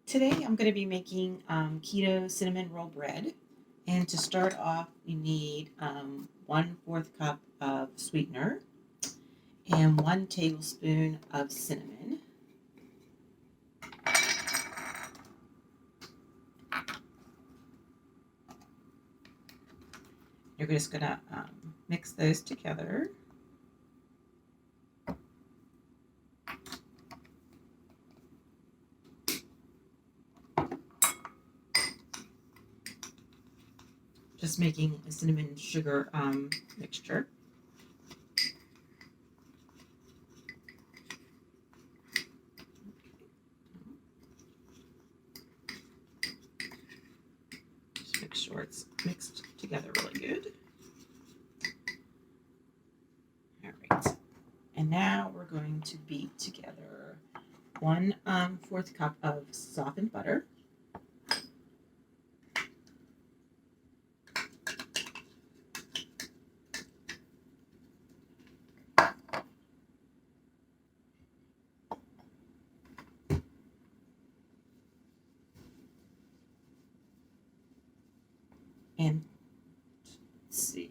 Today I'm going to be making keto cinnamon roll bread. And to start off, you need 1/4 cup of sweetener and 1 tablespoon of cinnamon. You're just going to mix those together. Just making a cinnamon sugar mixture. Just make sure it's mixed together really good. All right. And now we're going to beat together 1/4 cup of softened butter. And let's see,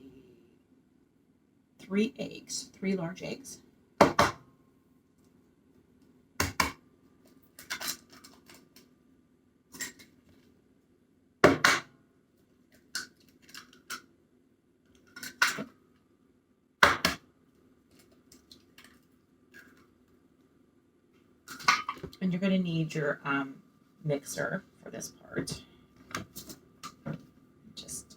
3 eggs, 3 large eggs. And you're going to need your mixer for this part. Just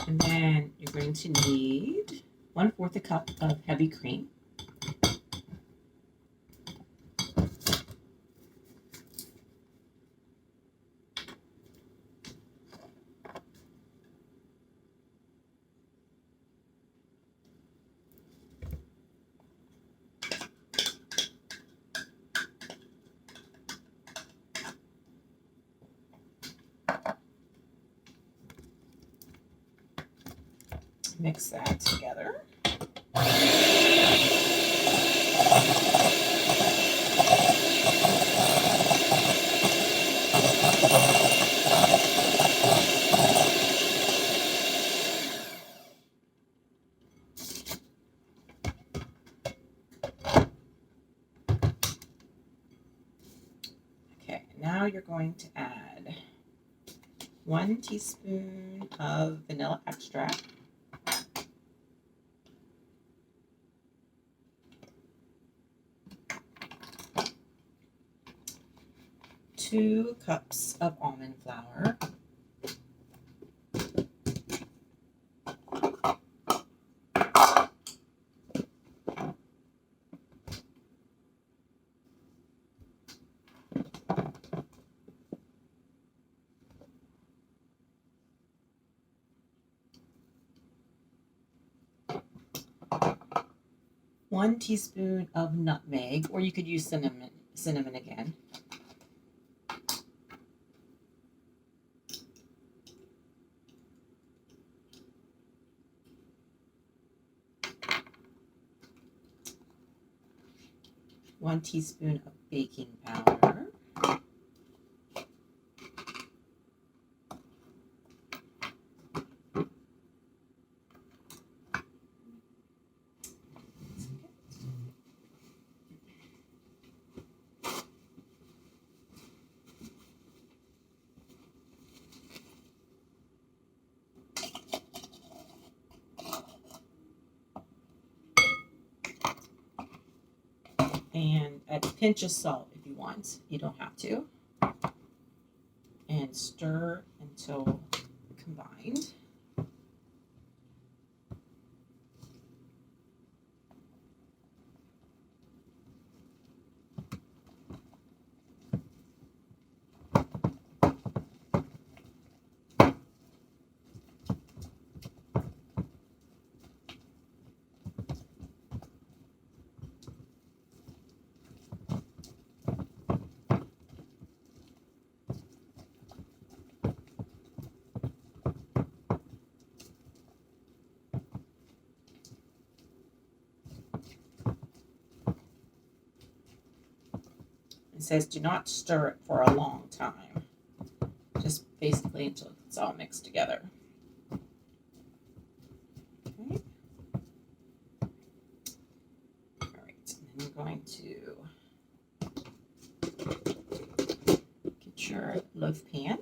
and then you're going to need 1/4 cup of heavy cream. Mix that together. Okay, now you're going to add 1 teaspoon of vanilla extract. 2 cups of almond flour. 1 teaspoon of nutmeg, or you could use cinnamon again. 1 teaspoon of baking powder. And a pinch of salt if you want. You don't have to. And stir until combined. says do not stir it for a long time. Just basically until it's all mixed together. Okay. All right, and then you're going to get your loaf pan.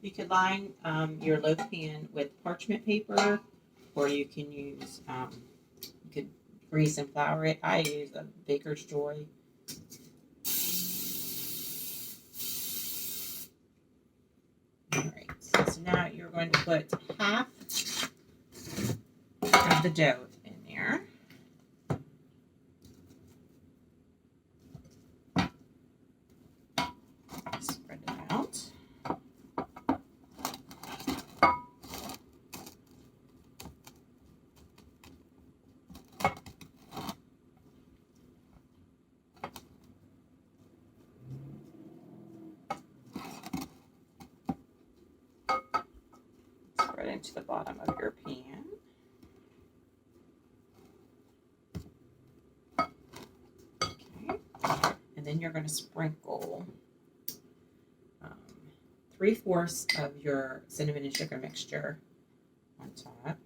You could line your loaf pan with parchment paper, or you can use, you could grease and flour it. I use a baker's joy. All right, so now you're going to put half of the dough in there. Spread it out. Spread into the bottom of your pan. Okay, and then you're going to sprinkle 3/4 of your cinnamon and sugar mixture on top.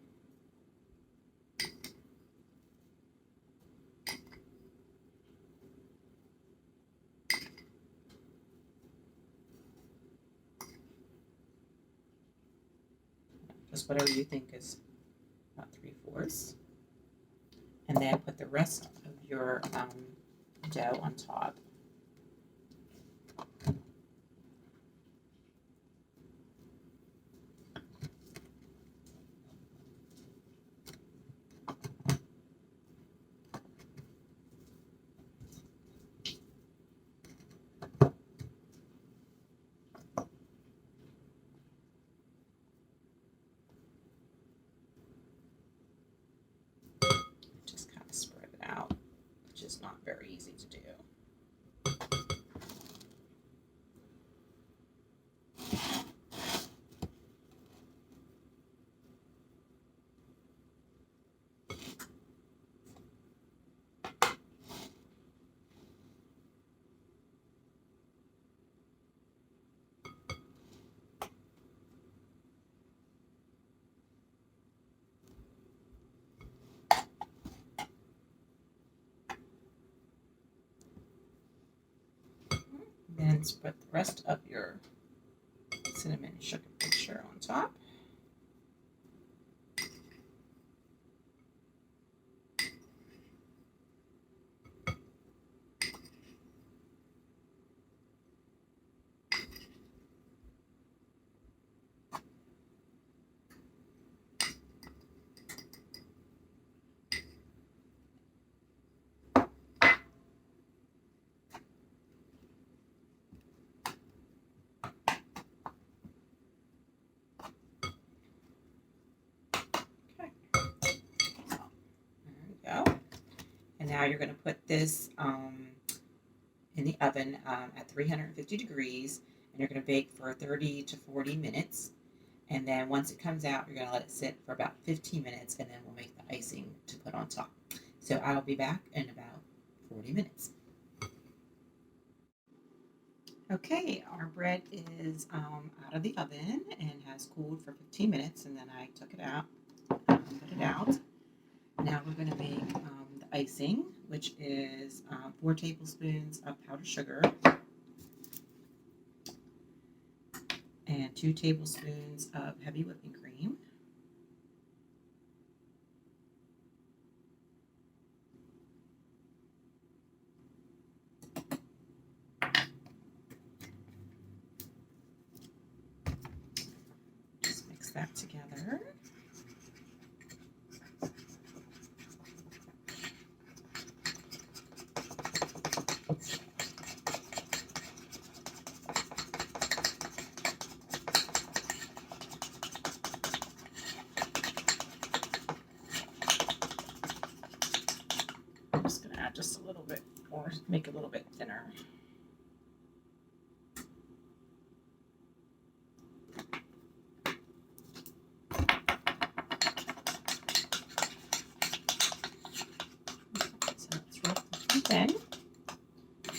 Just whatever you think is about 3/4. And then put the rest of your dough on top. Just kind of spread it out, which is not very easy to do. Then spread the rest of your cinnamon and sugar mixture on top. And now you're going to put this in the oven at 350 degrees, and you're going to bake for 30 to 40 minutes. And then once it comes out, you're going to let it sit for about 15 minutes, and then we'll make the icing to put on top. So I'll be back in about 40 minutes. Okay, our bread is out of the oven and has cooled for 15 minutes, and then I took it out, put it out. Now we're going to make the icing, which is 4 tablespoons of powdered sugar and 2 tablespoons of heavy whipping cream. Just mix that together. I'm just going to add just a little bit, or make it a little bit thinner. in.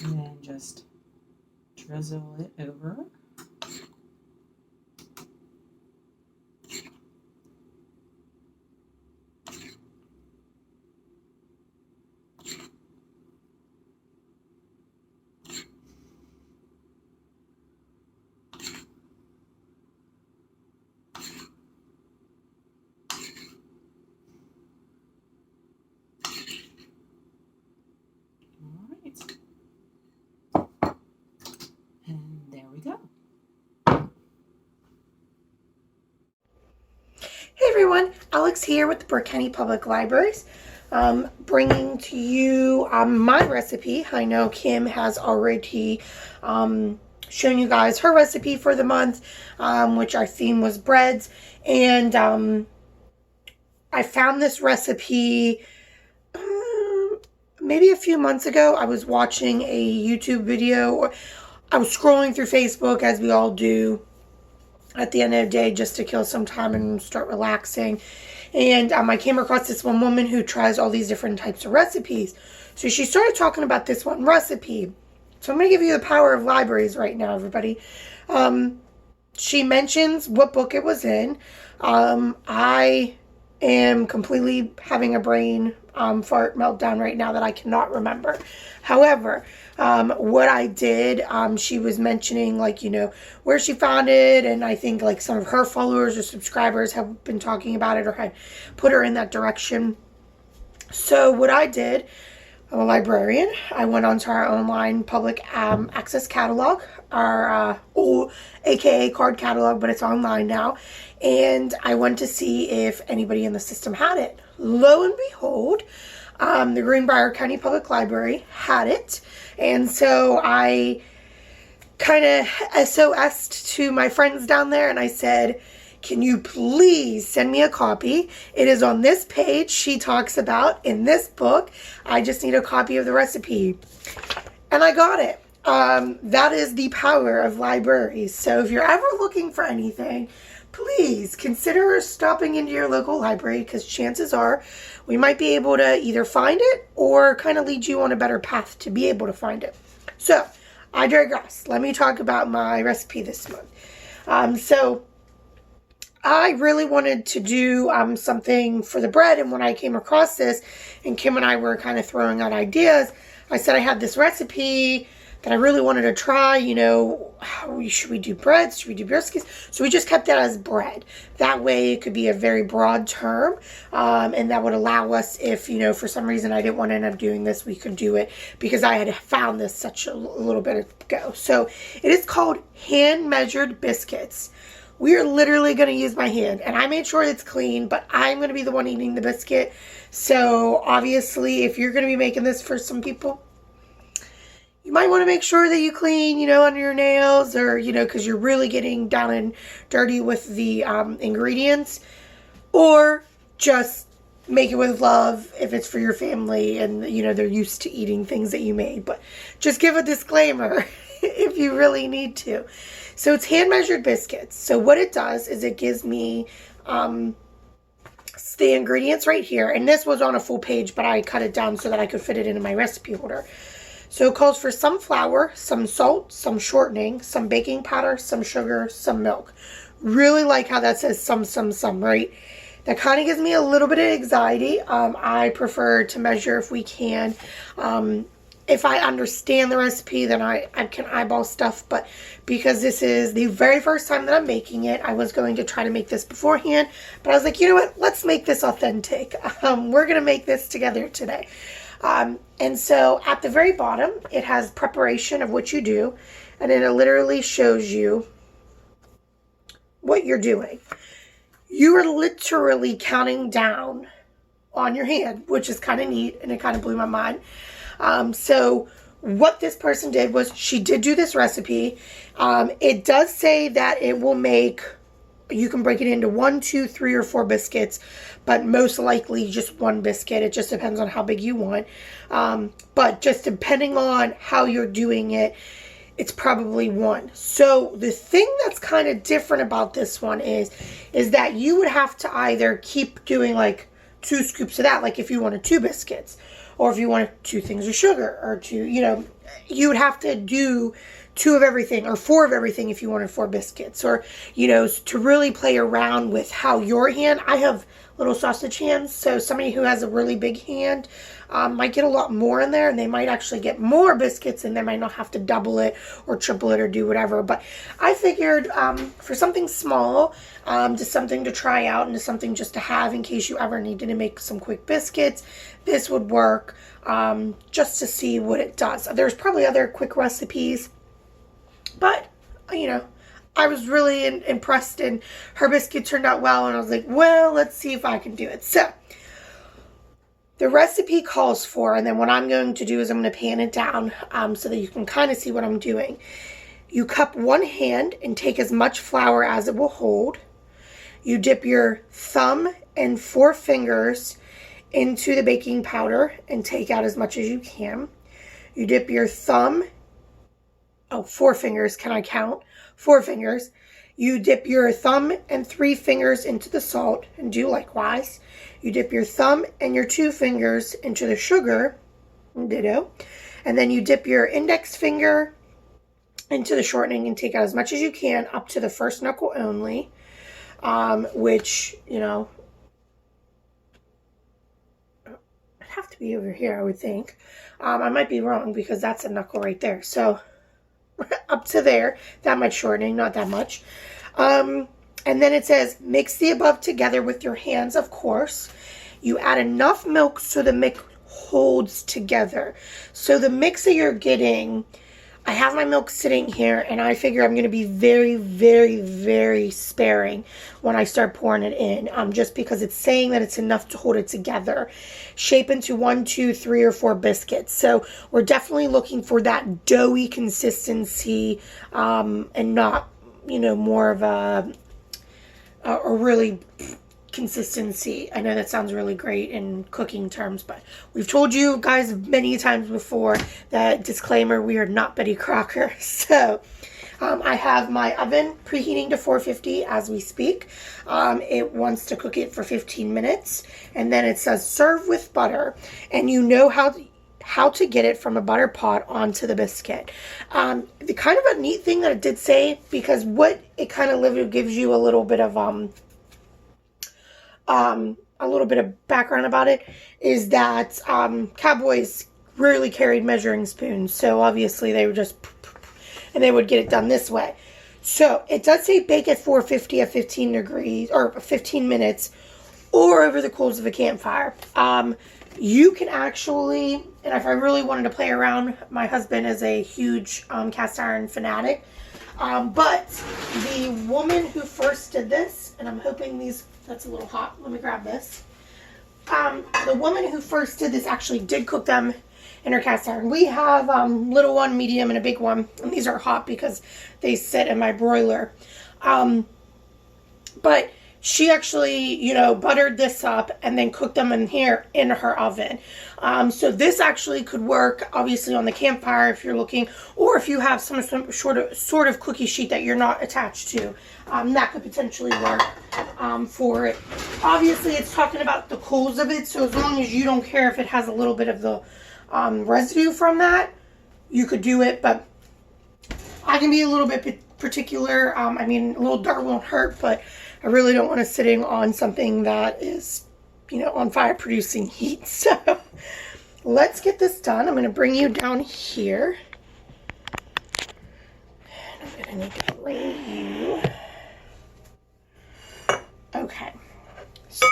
And then just drizzle it over. And there we go. Hey everyone, Alex here with the Burke County Public Libraries, bringing to you my recipe. I know Kim has already shown you guys her recipe for the month, which our theme was breads, and I found this recipe maybe a few months ago. I was watching a YouTube video, or I was scrolling through Facebook, as we all do at the end of the day, just to kill some time and start relaxing. And I came across this one woman who tries all these different types of recipes. So she started talking about this one recipe. So I'm going to give you the power of libraries right now, everybody. She mentions what book it was in. I am completely having a brain fart meltdown right now that I cannot remember. However, what I did, she was mentioning, like, you know, where she found it, and I think like some of her followers or subscribers have been talking about it or had put her in that direction. So what I did, I'm a librarian. I went onto our online public access catalog, our old AKA card catalog, but it's online now. And I went to see if anybody in the system had it. Lo and behold, the Greenbrier County Public Library had it. And so I kind of SOS'd to my friends down there, and I said, can you please send me a copy? It is on this page she talks about in this book. I just need a copy of the recipe. And I got it. That is the power of libraries. So if you're ever looking for anything, please consider stopping into your local library, because chances are we might be able to either find it or kind of lead you on a better path to be able to find it. So I digress. Let me talk about my recipe this month. So I really wanted to do something for the bread, and when I came across this, and Kim and I were kind of throwing out ideas, I said I had this recipe that I really wanted to try. You know, should we do breads? Should we do biscuits? So we just kept that as bread. That way it could be a very broad term, and that would allow us, if, you know, for some reason I didn't want to end up doing this, we could do it, because I had found this such a little bit ago. So it is called Hand Measured Biscuits. We are literally going to use my hand, and I made sure it's clean, but I'm going to be the one eating the biscuit. So obviously, if you're going to be making this for some people, you might want to make sure that you clean, you know, under your nails, or, you know, because you're really getting down and dirty with the ingredients, or just make it with love if it's for your family and, you know, they're used to eating things that you made. But just give a disclaimer if you really need to. So it's hand measured biscuits. So what it does is it gives me the ingredients right here. And this was on a full page, but I cut it down so that I could fit it into my recipe holder. So it calls for some flour, some salt, some shortening, some baking powder, some sugar, some milk. Really like how that says some, right? That kind of gives me a little bit of anxiety. I prefer to measure if we can. If I understand the recipe, then I can eyeball stuff. But because this is the very first time that I'm making it, I was going to try to make this beforehand. But I was like, you know what? Let's make this authentic. We're going to make this together today. And so at the very bottom, it has preparation of what you do. And then it literally shows you what you're doing. You are literally counting down on your hand, which is kind of neat, and it kind of blew my mind. So what this person did was she did do this recipe. It does say that it will make, you can break it into 1, 2, 3, or 4 biscuits, but most likely just one biscuit. It just depends on how big you want. But just depending on how you're doing it, it's probably 1. So the thing that's kind of different about this one is that you would have to either keep doing like 2 scoops of that, like if you wanted 2 biscuits, Or if you wanted 2 things of sugar, or 2, you would have to do 2 of everything or 4 of everything if you wanted 4 biscuits. Or, to really play around with how your hand, I have little sausage hands, so somebody who has a really big hand might get a lot more in there, and they might actually get more biscuits, and they might not have to double it or triple it or do whatever. But I figured for something small, just something to try out and just something just to have in case you ever needed to make some quick biscuits, this would work, just to see what it does. There's probably other quick recipes, but I was really impressed, and her biscuit turned out well, and I was like, well, let's see if I can do it. So the recipe calls for, and then what I'm going to do is I'm going to pan it down so that you can kind of see what I'm doing. You cup 1 hand and take as much flour as it will hold. You dip your thumb and 4 fingers into the baking powder and take out as much as you can. You dip your thumb, 4 fingers, can I count? 4 fingers. You dip your thumb and 3 fingers into the salt and do likewise. You dip your thumb and your 2 fingers into the sugar, ditto. And then you dip your index finger into the shortening and take out as much as you can up to the first knuckle only, which, it'd have to be over here, I would think. I might be wrong because that's a knuckle right there. So up to there, that much shortening, not that much. And then it says, mix the above together with your hands, of course. You add enough milk so the mix holds together. So the mix that you're getting, I have my milk sitting here, and I figure I'm going to be very, very, very sparing when I start pouring it in, just because it's saying that it's enough to hold it together. Shape into 1, 2, 3, or 4 biscuits. So we're definitely looking for that doughy consistency, and not, more of a really consistency. I know that sounds really great in cooking terms, but we've told you guys many times before that, disclaimer, we are not Betty Crocker. So I have my oven preheating to 450 as we speak. It wants to cook it for 15 minutes, and then it says serve with butter, and you know how to get it from a butter pot onto the biscuit. The kind of a neat thing that it did say, because what it kind of literally gives you a little bit of background about it, is that cowboys rarely carried measuring spoons, so obviously they would just, and they would get it done this way. So it does say bake at 450 at 15 degrees or 15 minutes, or over the coals of a campfire. You can actually, and if I really wanted to play around, my husband is a huge cast iron fanatic, but the woman who first did this, and I'm hoping that's a little hot, let me grab this. The woman who first did this actually did cook them in her cast iron. We have little one, medium, and a big one, and these are hot because they sit in my broiler. But she actually, buttered this up and then cooked them in here in her oven. So this actually could work, obviously, on the campfire if you're looking, or if you have some sort of cookie sheet that you're not attached to. That could potentially work for it. Obviously, it's talking about the coals of it, so as long as you don't care if it has a little bit of the residue from that, you could do it. But I can be a little bit particular. A little dirt won't hurt, but I really don't want it sitting on something that is, on fire producing heat. So let's get this done. I'm going to bring you down here. I'm going to need to bring you. Okay. So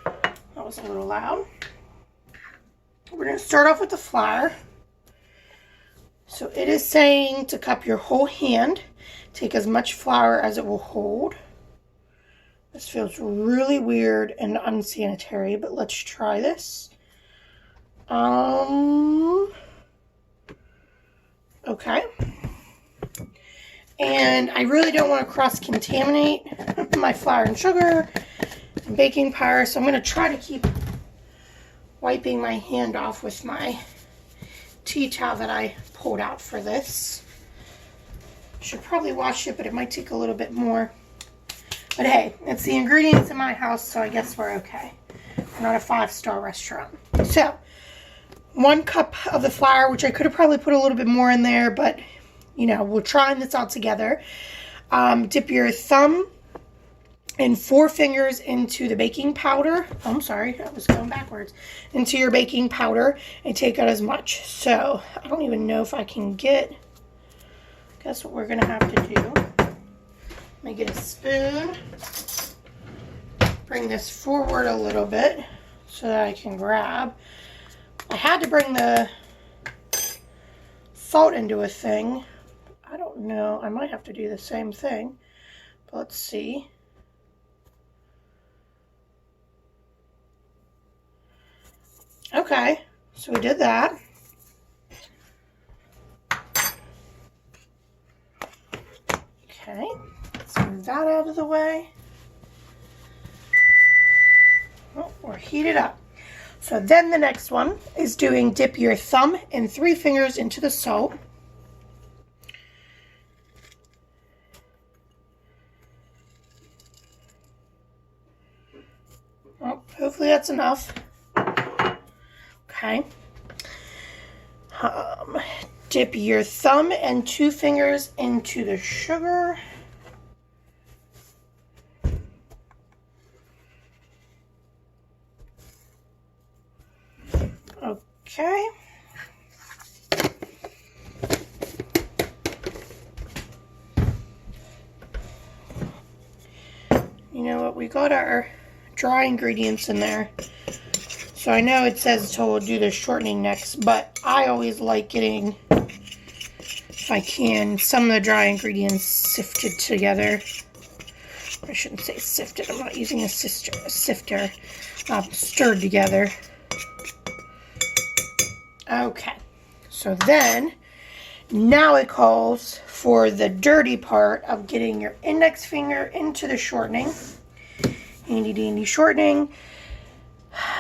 that was a little loud. We're going to start off with the flour. So it is saying to cup your whole hand. Take as much flour as it will hold. This feels really weird and unsanitary, but let's try this. Okay. And I really don't want to cross-contaminate my flour and sugar and baking powder, so I'm going to try to keep wiping my hand off with my tea towel that I pulled out for this. Should probably wash it, but it might take a little bit more. But hey, it's the ingredients in my house, so I guess we're okay. We're not a 5-star restaurant. So, 1 cup of the flour, which I could have probably put a little bit more in there, but, you know, we're trying this out together. Dip your thumb and 4 fingers into the baking powder. Oh, I'm sorry, I was going backwards. Into your baking powder and take out as much. So, I don't even know if I can get, guess what we're going to have to do. Let me get a spoon. Bring this forward a little bit so that I can grab. I had to bring the salt into a thing. I don't know. I might have to do the same thing. But let's see. Okay, so we did that. Okay, let's move that out of the way. Oh, we're heated up. So then the next one is doing dip your thumb and 3 fingers into the salt. Oh, hopefully that's enough. Okay. Dip your thumb and 2 fingers into the sugar. Okay. You know what? We got our dry ingredients in there. So I know it says to do the shortening next, but I always like getting, if I can, some of the dry ingredients sifted together. I shouldn't say sifted. I'm not using a sifter. Stirred together. Okay. So then, now it calls for the dirty part of getting your index finger into the shortening. Handy dandy shortening.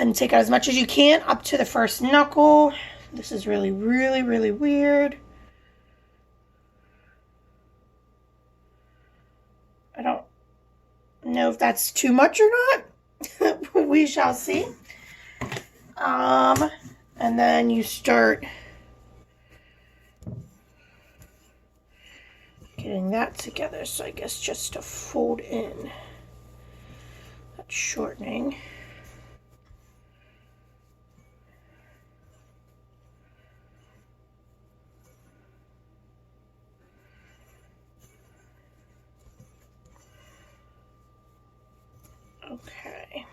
And take out as much as you can up to the first knuckle. This is really, really, really weird. I don't know if that's too much or not. We shall see. And then you start getting that together. So I guess just to fold in that shortening. Okay.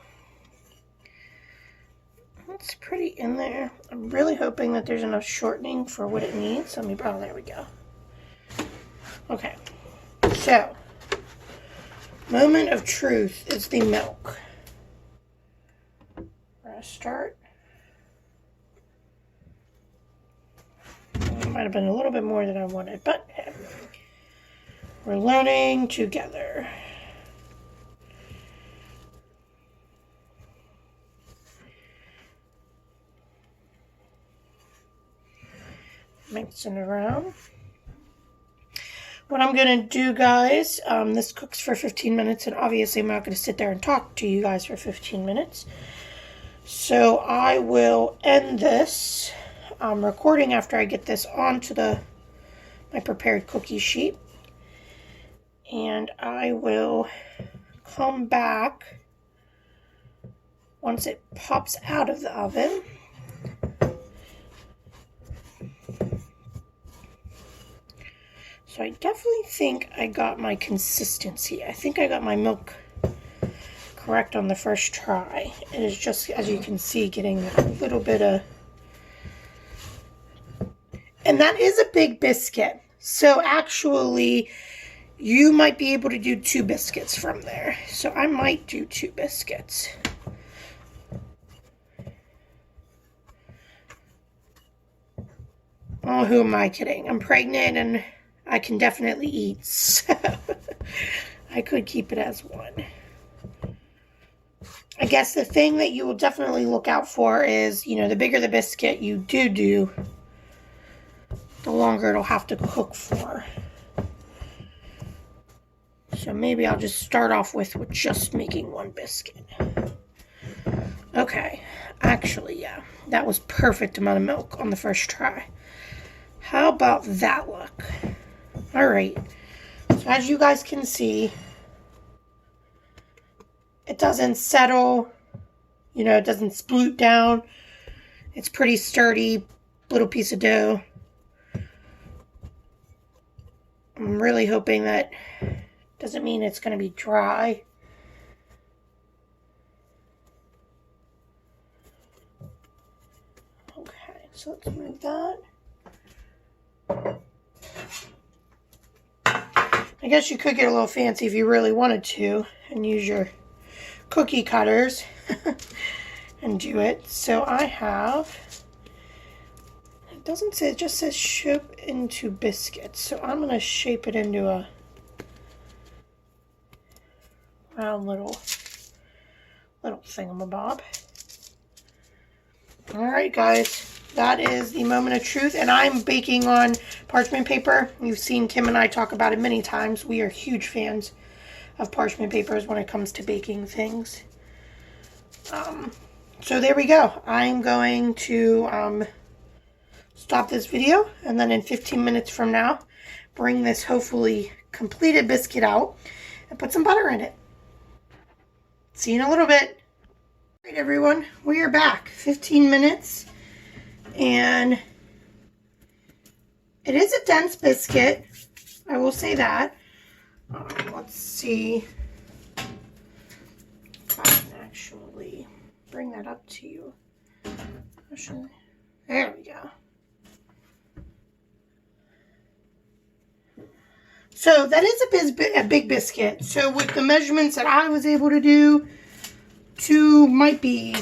That's pretty in there. I'm really hoping that there's enough shortening for what it needs. Let me, oh, there we go. Okay. So, moment of truth is the milk. We're going to start. It might have been a little bit more than I wanted, but hey, we're learning together. Mixing around. What I'm going to do, guys, this cooks for 15 minutes, and obviously I'm not going to sit there and talk to you guys for 15 minutes. So I will end this recording after I get this onto my prepared cookie sheet. And I will come back once it pops out of the oven. So I definitely think I got my consistency. I think I got my milk correct on the first try. It is just, as you can see, getting a little bit of... And that is a big biscuit. So actually, you might be able to do 2 biscuits from there. So I might do 2 biscuits. Oh, who am I kidding? I'm pregnant and I can definitely eat, so I could keep it as 1. I guess the thing that you will definitely look out for is, you know, the bigger the biscuit you do, the longer it'll have to cook for. So maybe I'll just start off with just making 1 biscuit. Okay, actually, yeah. That was perfect amount of milk on the first try. How about that look? All right. So as you guys can see, it doesn't settle. You know, it doesn't sploot down. It's pretty sturdy little piece of dough. I'm really hoping that doesn't mean it's going to be dry. Okay, so let's move that. I guess you could get a little fancy if you really wanted to and use your cookie cutters and do it. So I have, it doesn't say, it just says shape into biscuits. So I'm going to shape it into a round little thingamabob. All right, guys. That is the moment of truth, and I'm baking on parchment paper. You've seen Kim and I talk about it many times. We are huge fans of parchment papers when it comes to baking things. So there we go. I'm going to stop this video, and then in 15 minutes from now, bring this hopefully completed biscuit out and put some butter in it. See you in a little bit. All right, everyone, we are back. 15 minutes. And it is a dense biscuit, I will say that. Let's see if I can actually bring that up to you. There we go. So that is a big biscuit. So with the measurements that I was able to do, 2 might be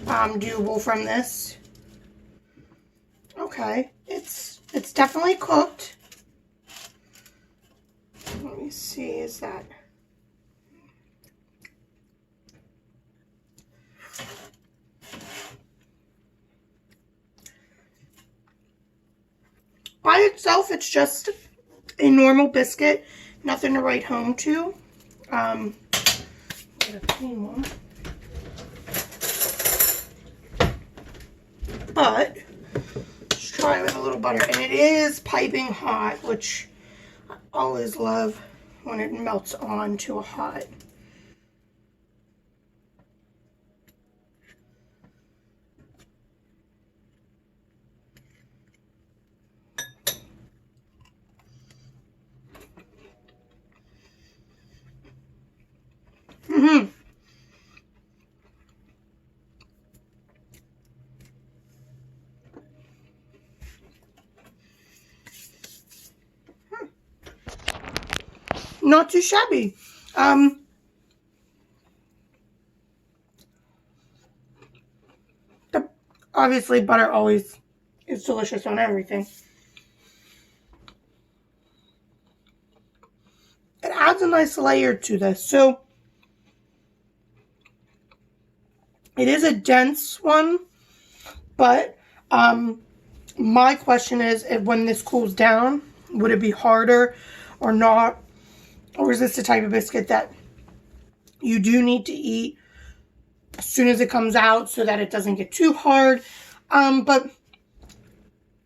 doable from this. Okay, it's definitely cooked. Let me see, is that by itself? It's just a normal biscuit, nothing to write home to. Get a clean one. But let's try it with a little butter. And it is piping hot, which I always love when it melts onto a hot. Not too shabby. Obviously, butter always is delicious on everything. It adds a nice layer to this. So it is a dense one, but my question is, if when this cools down, would it be harder or not? Or is this the type of biscuit that you do need to eat as soon as it comes out so that it doesn't get too hard? But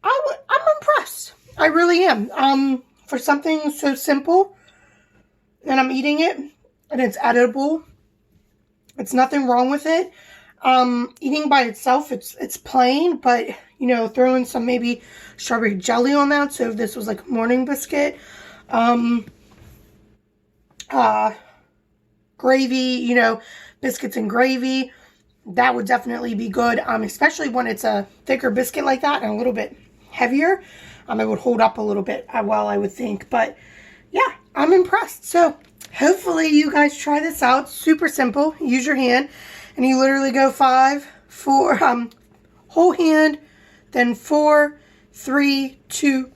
I'm impressed. I really am. For something so simple, and I'm eating it, and it's edible. It's nothing wrong with it. Eating by itself, it's plain, but you know, throwing some maybe strawberry jelly on that. So if this was like a morning biscuit, gravy, you know, biscuits and gravy, that would definitely be good. Especially when it's a thicker biscuit like that and a little bit heavier. It would hold up a little bit well, I would think. But yeah, I'm impressed. So hopefully you guys try this out. Super simple. Use your hand, and you literally go 5, 4, whole hand, then 4, 3, 2,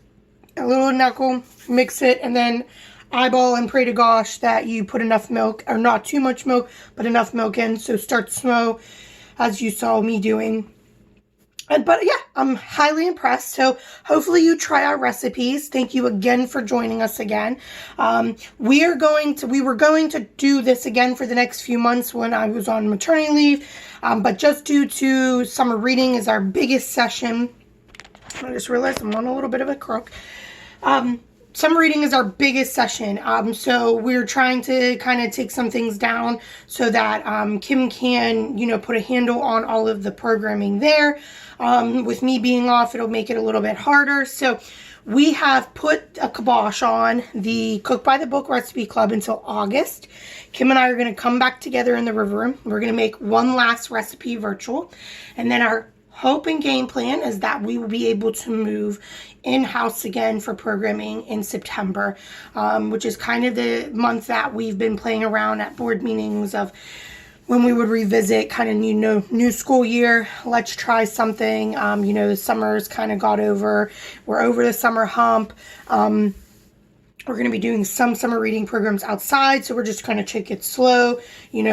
a little knuckle, mix it, and then eyeball and pray to gosh that you put enough milk, or not too much milk, but enough milk in, so start slow, as you saw me doing. But yeah, I'm highly impressed. So hopefully you try our recipes. Thank you again for joining us again. We were going to do this again for the next few months when I was on maternity leave. But just due to summer reading is our biggest session. I just realized I'm on a little bit of a crook. Summer reading is our biggest session. So we're trying to kind of take some things down so that Kim can, put a handle on all of the programming there. With me being off, it'll make it a little bit harder. So we have put a kibosh on the Cook by the Book Recipe Club until August. Kim and I are going to come back together in the river room. We're going to make one last recipe virtual. And then our hope and game plan is that we will be able to move in-house again for programming in September, which is kind of the month that we've been playing around at board meetings of when we would revisit kind of new school year. Let's try something. The summer's kind of got over. We're over the summer hump. We're going to be doing some summer reading programs outside, so we're just kind of take it slow, we've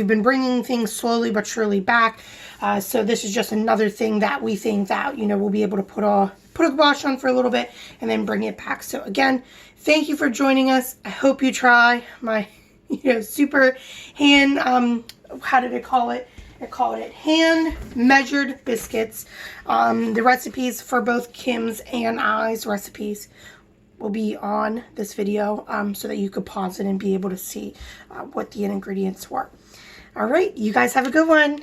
been bringing things slowly but surely back. So this is just another thing that we think that, we'll be able to put a kibosh on for a little bit and then bring it back. So again, thank you for joining us. I hope you try my, super hand, how did I call it? I called it Hand Measured Biscuits. The recipes for both Kim's and I's recipes will be on this video so that you could pause it and be able to see what the ingredients were. All right, you guys have a good one.